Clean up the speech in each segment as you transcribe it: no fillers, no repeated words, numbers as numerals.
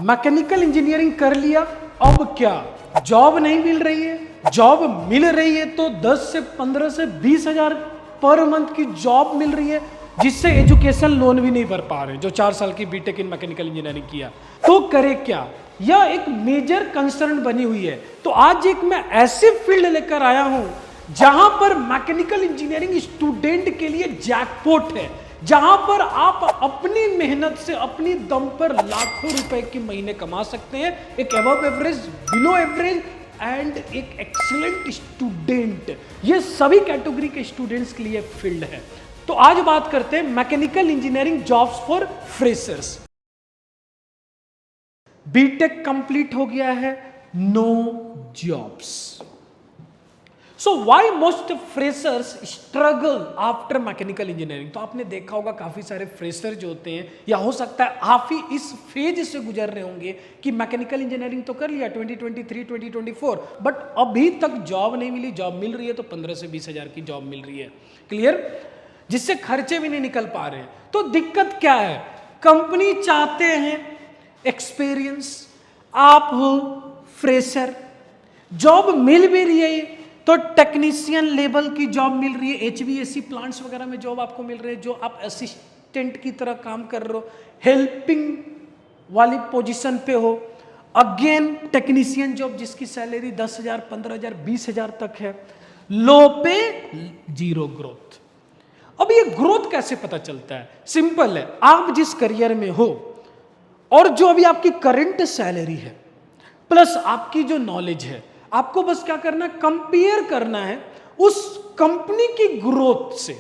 Mechanical engineering कर लिया, अब क्या? जॉब नहीं मिल रही है, जॉब मिल रही है तो 10 से 15 से 20 हजार पर मंथ की जॉब मिल रही है, जिससे एजुकेशन लोन भी नहीं भर पा रहे, जो 4 साल की बीटेक इन मैकेनिकल इंजीनियरिंग किया, तो करे क्या? यह एक मेजर कंसर्न बनी हुई है। तो आज एक मैं ऐसी फील्ड लेकर आया हूं जहां पर मैकेनिकल इंजीनियरिंग स्टूडेंट के लिए जैकपॉट है, जहां पर आप अपनी मेहनत से अपनी दम पर लाखों रुपए की महीने कमा सकते हैं, एक above average, below average and एक एक्सीलेंट स्टूडेंट, ये सभी कैटेगरी के स्टूडेंट्स के लिए फील्ड है। तो आज बात करते हैं mechanical engineering jobs for freshers. BTech complete हो गया है, no jobs. So why most freshers struggle after mechanical engineering? तो आपने देखा होगा काफी सारे फ्रेशर जो होते हैं, या हो सकता है आप ही इस फेज से गुजर रहे होंगे कि मैकेनिकल इंजीनियरिंग तो कर लिया 2023 2024, बट अभी तक जॉब नहीं मिली। जॉब मिल रही है तो 15 से 20 हजार की जॉब मिल रही है, क्लियर, जिससे खर्चे भी नहीं निकल पा रहे हैं। तो दिक्कत क्या है? कंपनी चाहते हैं एक्सपीरियंस, आप हो फ्रेशर, जॉब मिल भी रही है तो टेक्नीशियन लेवल की जॉब मिल रही है, एचवीएसी प्लांट्स वगैरह में जॉब आपको मिल रही है, जो आप असिस्टेंट की तरह काम कर रहे हो, हेल्पिंग वाली पोजीशन पे हो। अगेन टेक्नीशियन जॉब जिसकी सैलरी 10,000, 15,000, 20,000 तक है, लो पे, जीरो ग्रोथ। अब ये ग्रोथ कैसे पता चलता है? सिंपल है, आप जिस करियर में हो और जो अभी आपकी करंट सैलरी है प्लस आपकी जो नॉलेज है, आपको बस क्या करना है, कंपेयर करना है उस कंपनी की ग्रोथ से।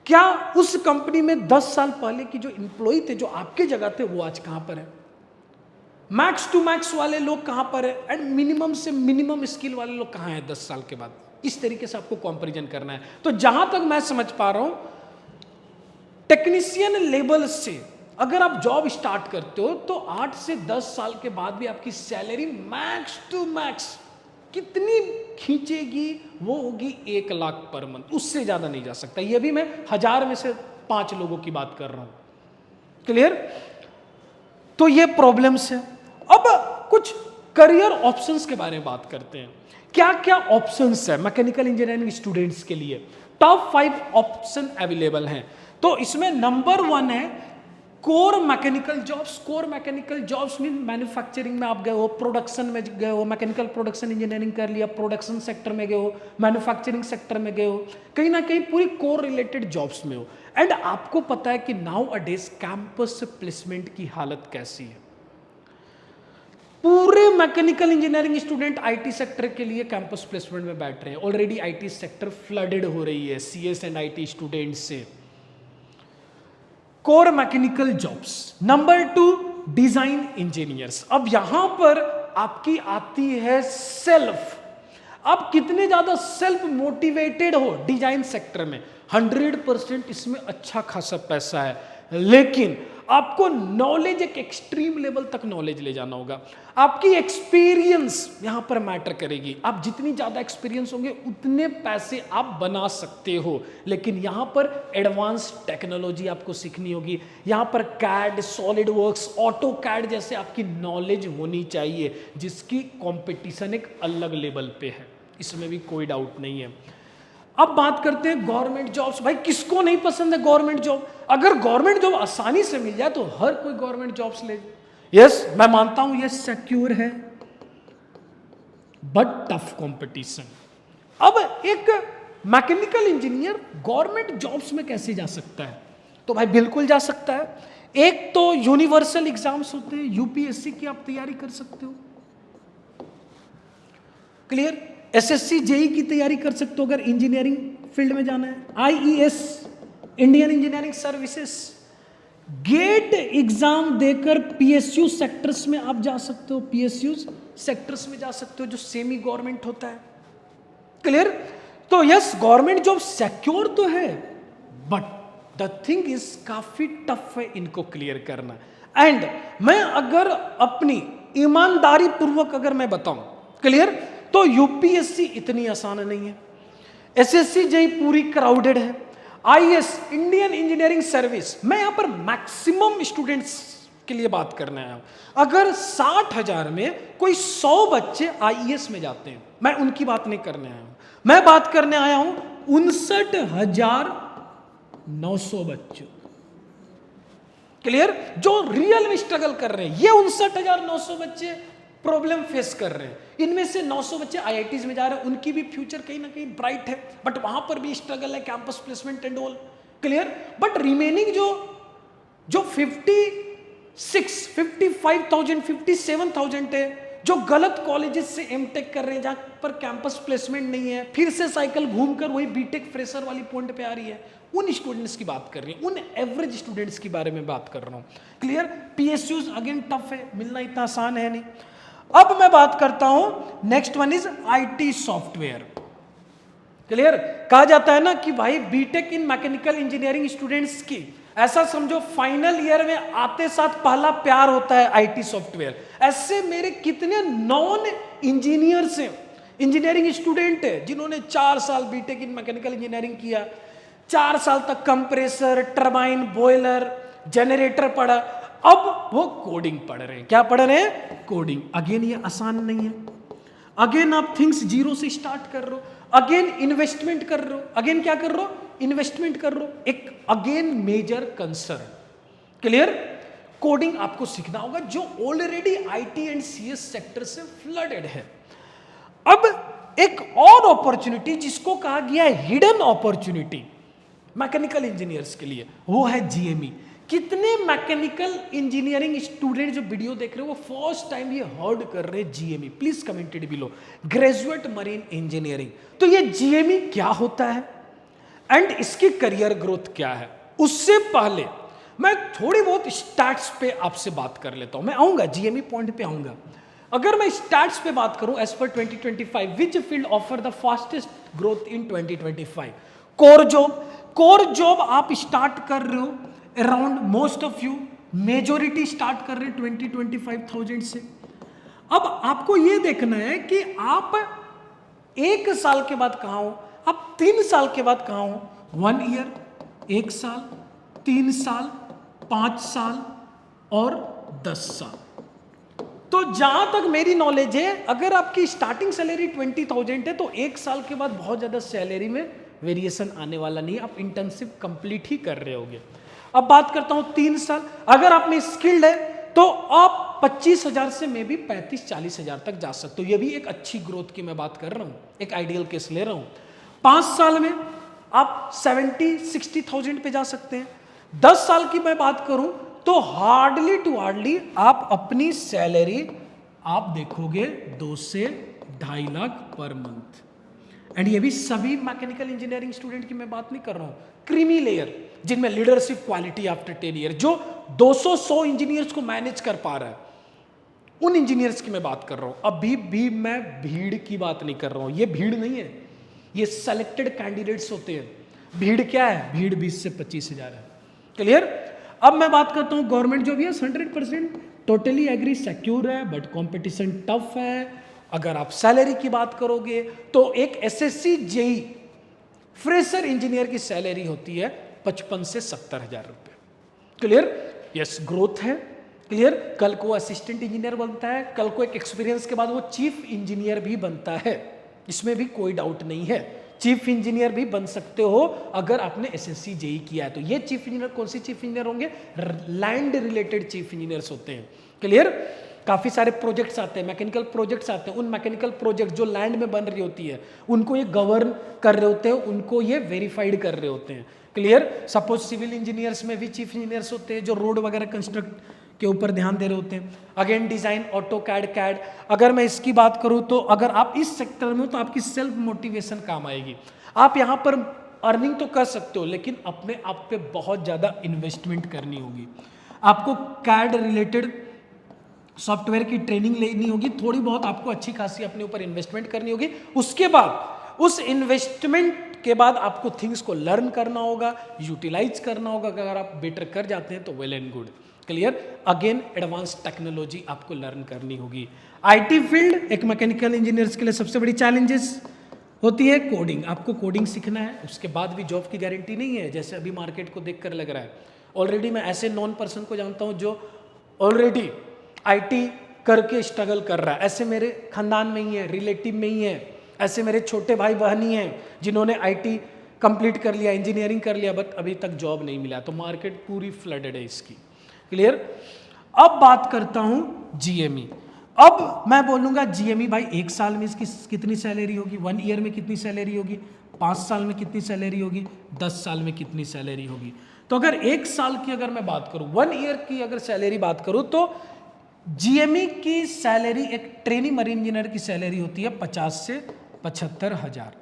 क्या उस कंपनी में 10 साल पहले की जो एम्प्लॉय थे, जो आपके जगह थे, वो आज कहां पर है? मैक्स टू मैक्स वाले लोग कहां पर है एंड मिनिमम से मिनिमम स्किल वाले लोग कहां हैं 10 साल के बाद? इस तरीके से आपको कंपैरिजन करना है। तो जहां तक मैं समझ पा रहा हूं, टेक्नीशियन लेवल से अगर आप जॉब स्टार्ट करते हो तो 8 से 10 साल के बाद भी आपकी सैलरी मैक्स टू मैक्स कितनी खींचेगी? वो होगी 1 लाख पर मंथ, उससे ज्यादा नहीं जा सकता। ये भी मैं 1000 में से 5 लोगों की बात कर रहा हूं, क्लियर? तो ये प्रॉब्लम्स है। अब कुछ करियर ऑप्शंस के बारे में बात करते हैं। क्या क्या ऑप्शंस है मैकेनिकल इंजीनियरिंग स्टूडेंट्स के लिए? टॉप 5 ऑप्शन अवेलेबल हैं। तो इसमें नंबर 1 है core mechanical jobs. Core mechanical jobs mean manufacturing में आप गए हो, प्रोडक्शन में गए हो, मैकेनिकल प्रोडक्शन इंजीनियरिंग कर लिया, प्रोडक्शन सेक्टर में गए हो, मैन्युफैक्चरिंग सेक्टर में गए हो, कहीं ना कहीं पूरी कोर रिलेटेड जॉब्स में हो। एंड आपको पता है कि नाउ अडेज कैंपस प्लेसमेंट की हालत कैसी है। पूरे mechanical engineering student IT sector के लिए कैंपस प्लेसमेंट में बैठ रहे हैं। ऑलरेडी आईटी सेक्टर फ्लडेड हो रही है सीएस एंड आईटी स्टूडेंट से। Core mechanical jobs. Number 2 design engineers. अब यहां पर आपकी आती है सेल्फ। आप कितने ज्यादा सेल्फ मोटिवेटेड हो डिजाइन सेक्टर में, 100% इसमें अच्छा खासा पैसा है, लेकिन आपको नॉलेज एक एक्सट्रीम लेवल तक नॉलेज ले जाना होगा। आपकी एक्सपीरियंस यहां पर मैटर करेगी। आप जितनी ज्यादा एक्सपीरियंस होंगे उतने पैसे आप बना सकते हो, लेकिन यहां पर एडवांस टेक्नोलॉजी आपको सीखनी होगी। यहां पर CAD, SolidWorks, AutoCAD जैसे आपकी नॉलेज होनी चाहिए, जिसकी कंपटीशन एक अलग लेवल पे है, इसमें भी कोई डाउट नहीं है। अब बात करते हैं गवर्नमेंट जॉब्स। भाई किसको नहीं पसंद है गवर्नमेंट जॉब? अगर गवर्नमेंट जॉब आसानी से मिल जाए तो हर कोई गवर्नमेंट जॉब्स ले। यस, मैं मानता हूं ये सिक्योर है, बट टफ कंपटीशन। अब एक मैकेनिकल इंजीनियर गवर्नमेंट जॉब्स में कैसे जा सकता है? तो भाई बिल्कुल जा सकता है। एक तो यूनिवर्सल एग्जाम्स होते हैं, यूपीएससी की आप तैयारी कर सकते हो, क्लियर। एसएससी जेई की तैयारी कर सकते हो अगर इंजीनियरिंग फील्ड में जाना है। IES, Indian engineering services, GATE exam देकर पीएसयू सेक्टर्स में आप जा सकते हो, पीएसयू सेक्टर्स में जा सकते हो जो सेमी गवर्नमेंट होता है, क्लियर। तो यस, गवर्नमेंट जॉब सिक्योर तो है, बट द थिंग इज काफी टफ है इनको क्लियर करना। एंड मैं अगर अपनी ईमानदारी पूर्वक अगर मैं बताऊं, क्लियर, तो यूपीएससी इतनी आसान नहीं है, एसएससी जेई पूरी क्राउडेड है, आईएएस, इंडियन इंजीनियरिंग सर्विस, मैं यहां पर मैक्सिमम स्टूडेंट्स के लिए बात करने आया हूं। अगर 60,000 में कोई 100 बच्चे आईईएस में जाते हैं, मैं उनकी बात नहीं करने आया हूं, मैं बात करने आया हूं 59,900 बच्चों। क्लियर? जो रियल में स्ट्रगल कर रहे हैं, ये 59,900 बच्चे प्रॉब्लम फेस कर रहे हैं। इनमें से 900 बच्चे आईआईटीज में जा रहे हैं, उनकी भी फ्यूचर कहीं ना कहीं ब्राइट है, बट वहां पर भी स्ट्रगल है, campus placement and all. Clear? But remaining जो 55,000 57,000 है, जो गलत कॉलेजेस से एमटेक कर रहे हैं, जहां पर कैंपस प्लेसमेंट नहीं है, फिर से साइकिल घूमकर वही बीटेक फ्रेशर वाली पॉइंट पे आ रही है, उन स्टूडेंट्स की बात कर रही है, उन एवरेज स्टूडेंट्स के बारे में बात कर रहा हूं। क्लियर? पीएसयूज अगेन टफ है, मिलना इतना आसान है नहीं। अब मैं बात करता हूं, next one is IT software. Clear? कहा जाता है ना कि भाई BTech in mechanical engineering students की, ऐसा समझो फाइनल ईयर में आते साथ पहला प्यार होता है आईटी सॉफ्टवेयर। ऐसे मेरे कितने नॉन इंजीनियर्स हैं, इंजीनियरिंग स्टूडेंट है, जिन्होंने 4 साल बीटेक इन मैकेनिकल इंजीनियरिंग किया, 4 साल तक कंप्रेसर, टरबाइन, बॉयलर, जनरेटर पढ़ा, अब वो कोडिंग पढ़ रहे हैं। क्या पढ़ रहे हैं? कोडिंग। अगेन ये आसान नहीं है, अगेन आप थिंग्स जीरो से स्टार्ट कर रहे हो, अगेन इन्वेस्टमेंट कर रहे हो, अगेन क्या कर रहे हो? इन्वेस्टमेंट कर रहे हो, एक again major concern. Clear? Coding आपको सीखना होगा, जो already IT and CS sector से फ्लडेड है। अब एक और अपॉर्चुनिटी जिसको कहा गया है हिडन अपॉर्चुनिटी मैकेनिकल इंजीनियर्स के लिए, वो है जीएमई। कितने मैकेनिकल इंजीनियरिंग स्टूडेंट जो वीडियो देख रहे हो वो फर्स्ट टाइम ये हर्ड कर रहे हैं GME? Please commented below, graduate marine engineering. तो ये जीएमई क्या होता है एंड इसकी करियर ग्रोथ क्या है, उससे पहले मैं थोड़ी बहुत स्टैट्स पे आपसे बात कर लेता हूं। मैं आऊंगा जीएमई पॉइंट पे आऊंगा। अगर मैं स्टैट्स पे बात करूं, as per 2025 which field offer the fastest growth in 2025? Core job आप स्टार्ट कर रहे हो around, most of you majority start कर रहे हैं 20-25,000 से। अब आपको यह देखना है कि आप 1 साल के बाद कहां हो, आप 3 साल के बाद कहां हो। 1 ईयर, 1 साल, 3 साल, 5 साल और 10 साल। तो जहां तक मेरी नॉलेज है, अगर आपकी स्टार्टिंग सैलरी 20,000 है तो 1 साल के बाद बहुत ज्यादा सैलरी में वेरिएशन आने वाला नहीं है, आप इंटर्नशिप कंप्लीट ही कर रहे होगे। अब बात करता हूं 3 साल, अगर आप में स्किल्ड है तो आप 25,000 से मे भी 35-40,000 तक जा सकते हो। ये भी एक अच्छी ग्रोथ की मैं बात कर रहा हूं, एक आइडियल केस ले रहा हूं। 5 साल में आप 70-60,000 पे जा सकते हैं। 10 साल की मैं बात करूं तो हार्डली टू हार्डली आप अपनी सैलरी आप देखोगे 2 से 2.5 लाख पर मंथ। एंड ये भी सभी मैकेनिकल इंजीनियरिंग स्टूडेंट की मैं बात नहीं कर रहा हूं, क्रीमी लेयर जिनमें लीडरशिप क्वालिटी आफ्टर 10 ईयर, जो 200-100 इंजीनियर्स को मैनेज कर पा रहा है, उन इंजीनियर्स की मैं बात कर रहा हूं। अभी भी मैं भीड़ की बात नहीं कर रहा हूं, ये भीड़ नहीं है, ये सेलेक्टेड कैंडिडेट्स होते हैं। भीड़ क्या है? भीड़ 20 से 25,000 है। क्लियर? अब मैं बात करता हूं government job. Yes 100% totally agree, secure है, बट कंपटीशन टफ है। अगर आप सैलरी की बात करोगे तो एक एसएससी जेई फ्रेशर इंजीनियर की सैलरी होती है 55 से 70,000 रुपए। क्लियर? यस, ग्रोथ है। क्लियर? कल को असिस्टेंट इंजीनियर बनता है, कल को एक एक्सपीरियंस के बाद वो चीफ इंजीनियर भी बनता है, इसमें भी कोई डाउट नहीं है। चीफ इंजीनियर भी बन सकते हो अगर आपने एसएससी जेई किया है तो। ये चीफ इंजीनियर कौन सी चीफ इंजीनियर होंगे? लैंड रिलेटेड चीफ इंजीनियर्स होते हैं। क्लियर? काफी सारे प्रोजेक्ट्स आते हैं, मैकेनिकल प्रोजेक्ट्स आते हैं, उन मैकेनिकल प्रोजेक्ट जो लैंड में बन रही होती है उनको ये गवर्न कर रहे होते हैं, उनको ये वेरीफाइड कर रहे होते हैं। क्लियर? सपोज सिविल इंजीनियर्स में भी चीफ इंजीनियर्स होते हैं जो रोड वगैरह कंस्ट्रक्ट के ऊपर ध्यान दे रहे होते हैं। Again design, AutoCAD. अगर मैं इसकी बात करूं तो अगर आप इस सेक्टर में हो तो आपकी सेल्फ मोटिवेशन काम आएगी। आप यहां पर अर्निंग तो कर सकते हो, लेकिन अपने आप पे बहुत ज्यादा इन्वेस्टमेंट करनी होगी। आपको कैड रिलेटेड सॉफ्टवेयर की ट्रेनिंग लेनी होगी, थोड़ी बहुत आपको अच्छी खासी अपने ऊपर इन्वेस्टमेंट करनी होगी। उसके बाद उस इन्वेस्टमेंट के बाद आपको थिंग्स को लर्न करना होगा, यूटिलाइज करना होगा। अगर आप बेटर कर जाते हैं तो well and good. Clear? Again advance technology आपको लर्न करनी होगी। आईटी फील्ड एक मैकेनिकल इंजीनियर्स के लिए सबसे बड़ी चैलेंजेस होती है कोडिंग। आपको कोडिंग सीखना है, उसके बाद भी जॉब की गारंटी नहीं है, जैसे अभी मार्केट को देखकर लग रहा है। ऑलरेडी मैं ऐसे नॉन पर्सन को जानता हूं जो ऑलरेडी आईटी करके स्ट्रगल कर रहा है, ऐसे मेरे खानदान में ही है, रिलेटिव में ही है, ऐसे मेरे छोटे भाई बहन ही हैं जिन्होंने आईटी कंप्लीट कर लिया, इंजीनियरिंग कर लिया, बट अभी तक जॉब नहीं मिला। तो मार्केट पूरी फ्लडेड है इसकी। क्लियर। अब बात करता हूं जीएमई। अब मैं बोलूंगा जीएमई भाई 1 साल में इसकी कितनी सैलरी होगी, 1 ईयर में कितनी सैलरी होगी, 5 साल में कितनी सैलरी होगी, 10 साल में कितनी सैलरी होगी। तो अगर 1 साल की अगर मैं बात करूं, 1 ईयर की अगर सैलरी बात करूं, तो जीएमई की सैलरी, एक ट्रेनी मरीन इंजीनियर की सैलरी होती है 50 से 75 हजार।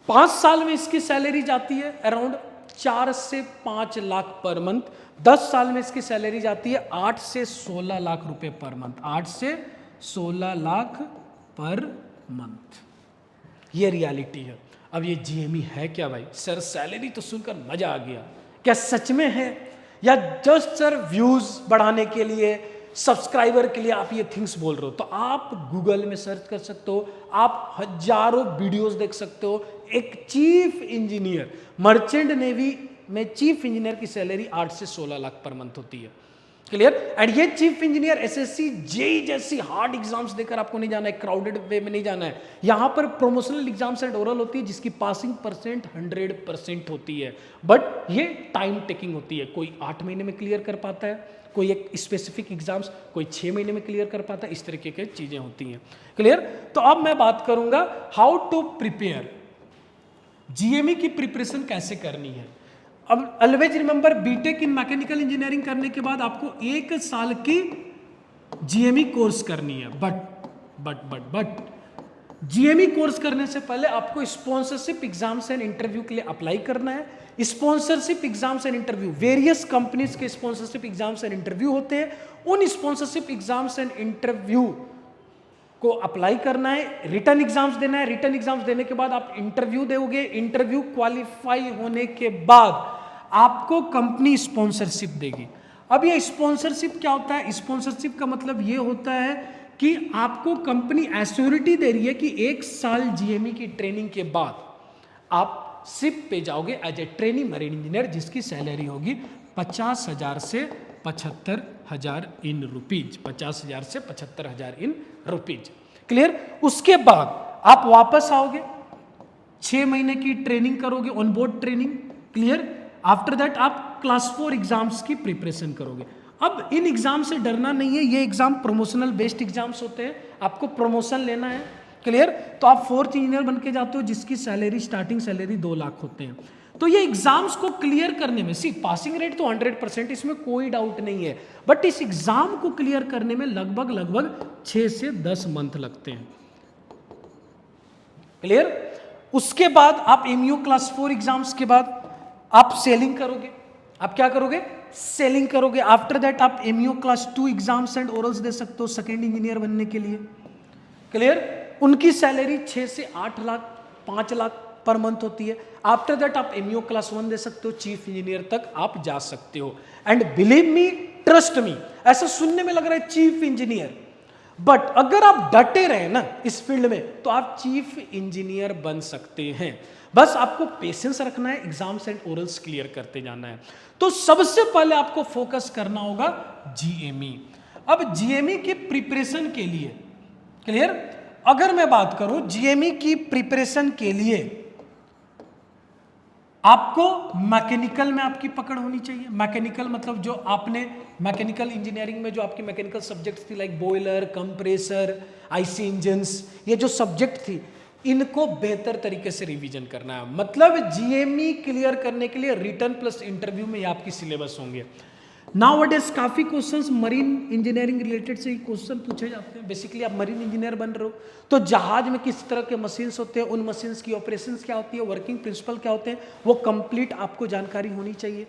5 साल में इसकी सैलरी जाती है अराउंड 4 से 5 लाख पर मंथ। 10 साल में इसकी सैलरी जाती है 8 से 16 लाख रुपए पर मंथ, 8 से 16 लाख पर मंथ। ये रियलिटी है। अब ये जीएमई है क्या भाई? सर सैलरी तो सुनकर मजा आ गया, क्या सच में है या जस्ट सर व्यूज बढ़ाने के लिए, सब्सक्राइबर के लिए आप ये थिंग्स बोल रहे हो? तो आप गूगल में सर्च कर सकते हो, आप हजारों वीडियोस देख सकते हो। एक चीफ इंजीनियर, मर्चेंट नेवी में चीफ इंजीनियर की सैलरी 8 से 16 लाख पर मंथ होती है। क्लियर। एंड ये चीफ इंजीनियर एसएससी जेई जैसी हार्ड एग्जाम्स देकर आपको नहीं जाना है, क्राउडेड वे में नहीं जाना है। यहां पर प्रोमोशनल एग्जाम्स एंड ओरल होती है जिसकी पासिंग परसेंट 100% होती है, बट ये टाइम टेकिंग होती है। कोई 8 महीने में क्लियर कर पाता है, कोई एक स्पेसिफिक एग्जाम्स कोई 6 महीने में क्लियर कर पाता है, इस तरीके की चीजें होती हैं। क्लियर। तो अब मैं बात करूंगा हाउ टू प्रिपेयर, जीएमई की प्रिपरेशन कैसे करनी है। अब always remember, BTech in mechanical engineering करने के बाद आपको 1 साल की जीएमई कोर्स करनी है, बट जीएमई कोर्स करने से पहले आपको स्पॉन्सरशिप एग्जाम्स एंड इंटरव्यू के लिए अप्लाई करना है। Sponsorship exams and interview, various companies के स्पॉन्सरशिप एग्जाम्स एंड इंटरव्यू होते हैं। उन स्पॉन्सरशिप एग्जाम्स एंड इंटरव्यू को अप्लाई करना है, रिटर्न एग्जाम्स देना है। रिटर्न एग्जाम्स देने के बाद आप इंटरव्यू दोगे, इंटरव्यू क्वालिफाई होने के बाद आपको कंपनी स्पॉन्सरशिप देगी। अब ये स्पॉन्सरशिप क्या होता है? स्पॉन्सरशिप का मतलब ये होता है कि आपको कंपनी एश्योरिटी दे रही है कि 1 साल जीएमई की ट्रेनिंग के बाद आप शिप पे जाओगे as a trainee marine engineer, जिसकी सैलरी होगी 50,000 से 75,000 इन रुपीज, 50,000 से 75,000 इन रुपीज। क्लियर। उसके बाद आप वापस आओगे, 6 महीने की ट्रेनिंग करोगे, on board training. Clear. After that आप क्लास 4 एग्जाम्स की प्रिपरेशन करोगे। अब इन एग्जाम से डरना नहीं है, ये एग्जाम प्रमोशनल बेस्ड एग्जाम्स होते हैं, आपको प्रमोशन लेना है। क्लियर। तो आप 4th इंजीनियर बन के जाते हो जिसकी सैलरी, स्टार्टिंग सैलरी 2 लाख होते हैं। तो ये एग्जाम्स को क्लियर करने में, सी पासिंग रेट तो 100%, इसमें कोई डाउट नहीं है, बट इस एग्जाम को क्लियर करने में लगभग 6 से 10 मंथ लगते हैं। क्लियर। उसके बाद आप एमईओ क्लास 4 एग्जाम्स के बाद आप सेलिंग करोगे। आप क्या करोगे? सेलिंग करोगे। आफ्टर दैट आप MEO class 2 exams and orals दे सकते हो सेकेंड इंजीनियर बनने के लिए। क्लियर। उनकी सैलरी 6 से 8 लाख, 5 लाख पर मंथ होती है। आफ्टर दैट आप एमईओ क्लास 1 दे सकते हो, चीफ इंजीनियर तक आप जा सकते हो। And believe me, trust me, ऐसा सुनने में लग रहा है चीफ इंजीनियर, बट अगर आप डटे रहे ना इस फील्ड में तो आप चीफ इंजीनियर बन सकते हैं। बस आपको पेशेंस रखना है, एग्जाम्स एंड ओरल्स क्लियर करते जाना है। तो सबसे पहले आपको फोकस करना होगा जीएमई। अब जीएमई की प्रिपरेशन के लिए, क्लियर, अगर मैं बात करूं जीएमई की प्रिपरेशन के लिए आपको मैकेनिकल में आपकी पकड़ होनी चाहिए। मैकेनिकल मतलब जो आपने मैकेनिकल इंजीनियरिंग में जो आपकी मैकेनिकल सब्जेक्ट्स थी, like boiler, compressor, IC engines, ये जो सब्जेक्ट थी, इनको बेहतर तरीके से रिवीजन करना है। मतलब जीएमई क्लियर करने के लिए रिटर्न प्लस इंटरव्यू में ये आपकी सिलेबस होंगे। नाउअडेज काफी क्वेश्चंस मरीन इंजीनियरिंग रिलेटेड से ही क्वेश्चन पूछे जाते हैं। बेसिकली आप मरीन इंजीनियर बन रहे हो तो जहाज में किस तरह के मशीन्स होते हैं, उन मशीन्स की ऑपरेशंस क्या होती है, वर्किंग प्रिंसिपल क्या होते हैं, वो कंप्लीट आपको जानकारी होनी चाहिए।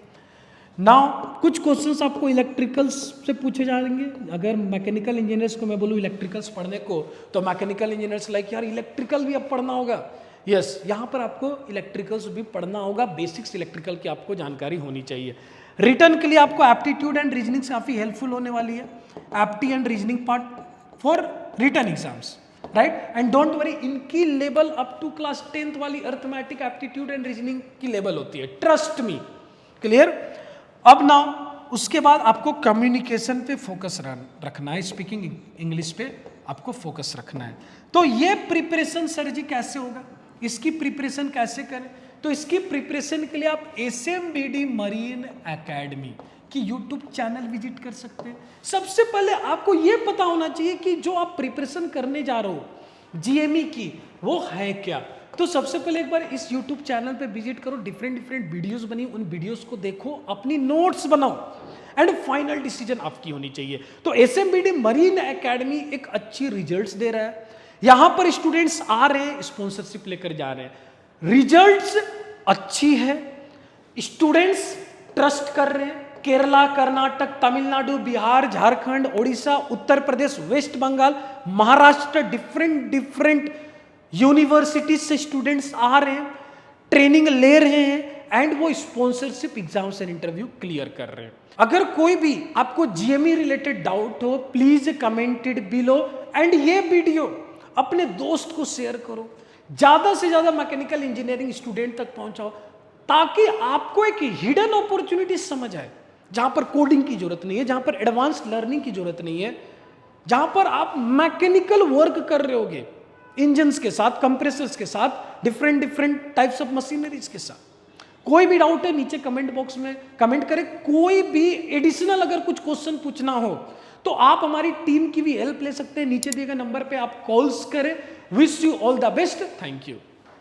नाउ कुछ क्वेश्चंस आपको इलेक्ट्रिकल्स से पूछे जाएंगे। अगर मैकेनिकल इंजीनियर्स को मैं बोलूँ इलेक्ट्रिकल्स पढ़ने को, तो मैकेनिकल इंजीनियर्स लाइक यार इलेक्ट्रिकल भी अब पढ़ना होगा। यस, यहाँ पर आपको इलेक्ट्रिकल्स भी पढ़ना होगा, बेसिक्स इलेक्ट्रिकल की आपको जानकारी होनी चाहिए। रिटर्न के लिए आपको एप्टीट्यूड एंड रीजनिंग काफी हेल्पफुल होने वाली है। Apti and reasoning part for written exams, right. And don't worry, इनकी level up to class 10th वाली अर्थमेटिक एप्टीट्यूड एंड रीजनिंग की लेवल होती है, ट्रस्ट मी। क्लियर। अब नाउ उसके बाद आपको कम्युनिकेशन पे फोकस रखना है, स्पीकिंग इंग्लिश पे आपको फोकस रखना है। तो ये प्रिपरेशन सर जी कैसे होगा, इसकी प्रिपरेशन कैसे करें? तो इसकी प्रिपरेशन के लिए आप SMBD मरीन एकेडमी की यूट्यूब चैनल विजिट कर सकते हैं। सबसे पहले आपको यह पता होना चाहिए कि जो आप प्रिपरेशन करने जा रहे हो GME की, वो है क्या। तो सबसे पहले एक बार इस यूट्यूब चैनल पे विजिट करो, डिफरेंट वीडियोस बनी, उन वीडियोस को देखो, अपनी नोट्स बनाओ एंड फाइनल डिसीजन आपकी होनी चाहिए। तो SMBD मरीन एकेडमी एक अच्छी रिजल्ट्स दे रहा है, यहां पर स्टूडेंट्स आ रहे हैं, स्पॉन्सरशिप लेकर जा रहे हैं, रिजल्ट्स अच्छी है, स्टूडेंट्स ट्रस्ट कर रहे हैं। Kerala, Karnataka, Tamil Nadu, Bihar, Jharkhand, Odisha, Uttar Pradesh, west Bengal, Maharashtra, different universities से स्टूडेंट्स आ रहे हैं, ट्रेनिंग ले रहे हैं एंड वो sponsorship exams and interview clear कर रहे हैं। अगर कोई भी आपको GME रिलेटेड डाउट हो, please comment it below and ये वीडियो अपने दोस्त को शेयर करो, ज्यादा से ज्यादा मैकेनिकल इंजीनियरिंग स्टूडेंट तक पहुंचाओ, ताकि आपको एक हिडन अपॉर्चुनिटी समझ आए, जहां पर कोडिंग की जरूरत नहीं है, जहां पर एडवांस्ड लर्निंग की जरूरत नहीं है, जहां पर आप मैकेनिकल वर्क कर रहे होगे इंजन्स के साथ, कंप्रेसर्स के साथ, डिफरेंट टाइप्स ऑफ मशीनरीज के साथ। कोई भी डाउट है नीचे कमेंट बॉक्स में कमेंट करें। कोई भी एडिशनल अगर कुछ क्वेश्चन पूछना हो तो आप हमारी टीम की भी हेल्प ले सकते हैं, नीचे दिए गए नंबर पे आप कॉल्स करें। Wish you all the best, thank you.